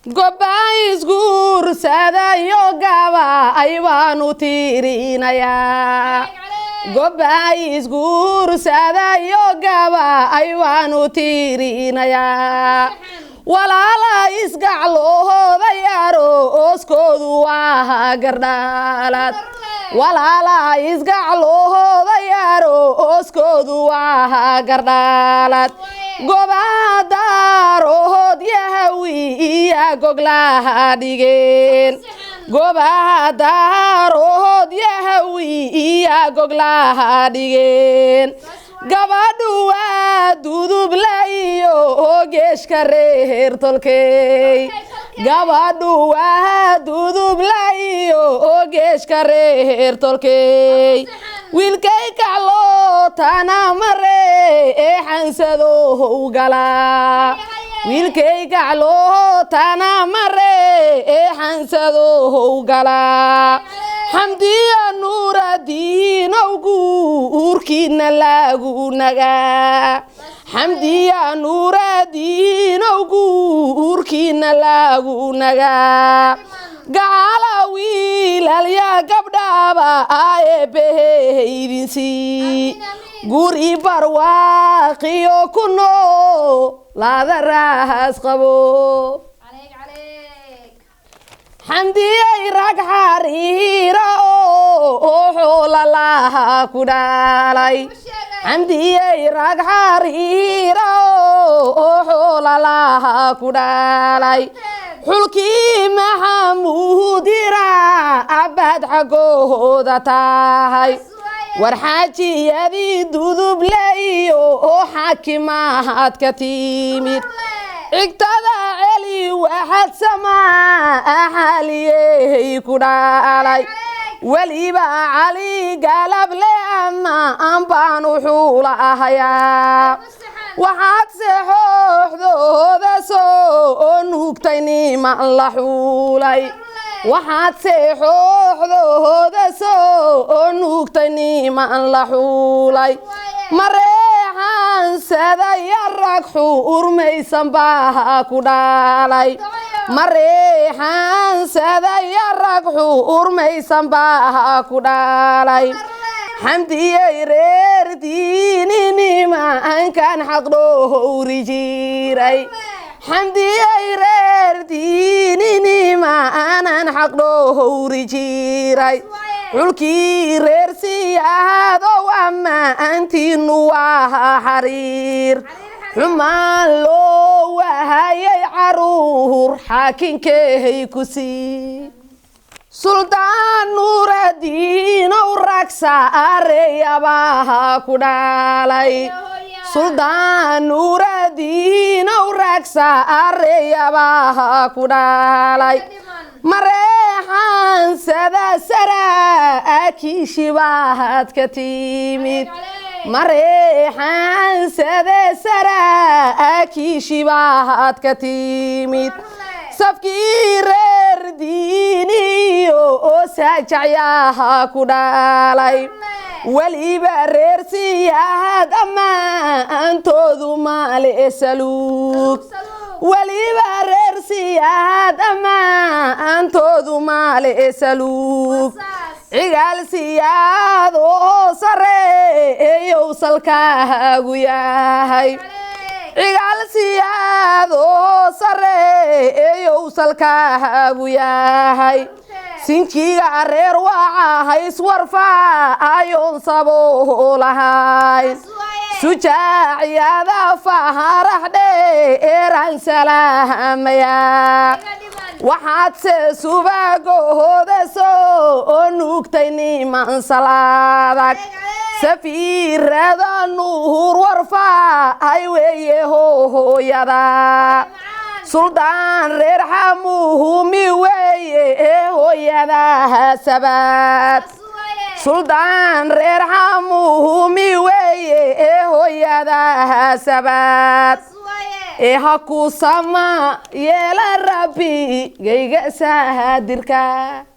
Gobays guursada yogaba aywaanu tirinaya Gobays guursada yogaba aywaanu tirinaya walaala isgaclooda yaro oskoodu waa gardaalad walaala isgaclooda yaro oskoodu waa gardaalad gobadarood yahawi iya goglaha dhigeen gobadarood yahawi iya goglaha dhigeen gabadhu waa dudubla iyo geeshka reer tolkey gabadhu waa dudubla iyo geeshka reer tolkey wiilkay kaclo tana mare xansado gala wiilkay kaclo tana mare xansado gala xamdiya nuuraddiin guurkiina lagu nagaa xamdiya nuuraddiin guurkiina lagu nagaa gacala wiilalya gabdhaba eebbahaydinsi guri barwaaqiyo ku noolaada raas qabo xamdiyay rag xariira oo xoola laha ku dhalay xamdiyay rag xariira oo xoola laha ku dhalay xulkii maxamuud yira abad xagooda tahay war xaajiyadii duduble iyo xaakimaad ka timid cigtada celi waxaad samaa xaliyey ku dhalay weliba cali galable ama anbaan uxuula ahayaa waxaad seexooxdooda soo nuugtay niman la xuulay waxaad seexooxdooda soo nuugtay niman la xuulay mareexaansada yarag xurmaysan baa ku dhalay mareexaansada yarag xurmaysan baa ku dhalay xamdiyay reer diininimaankan xaq dhowri jiray xamdiyay reer diininimaanan xaq dhowri jiray xulkii reer siyaadow ammaantiinu waa xariir xumaan loo wahayay caruur xaakinkehay ku sii suldaan nuuraddiin rag saareeyabaha ku dhalay suldaan nuuraddiin rag saareeyabaha ku dhalay mareexaansada saraakiishibaad ka timid mareexaansada saraakiishibaad ka timid safkii reer diiniyo saajacyaha ku dhalay weliba reer siyaad ammaantoodu maale saluug weliba reer siyaad ammaantoodu maale saluug cigaal siyaad oo sareeyow salkaagu yahay cigaal siyaad oo sareeyow salkaagu yahay sinjiga reer waacahays warfaa ayoon saboo lahayn sujaacyada faharaxdhe eeraan salaamaya waxaad se subagooda soo nuugtay niman salaadag safiirada nuur warfaa ay weeye hooyada suldaan reer xamuumi weeye hooyadaha sabaad suldaan reer xamuumi weeye hooyadaha sabaad ha ku sama yeela rabbi gayga saadirka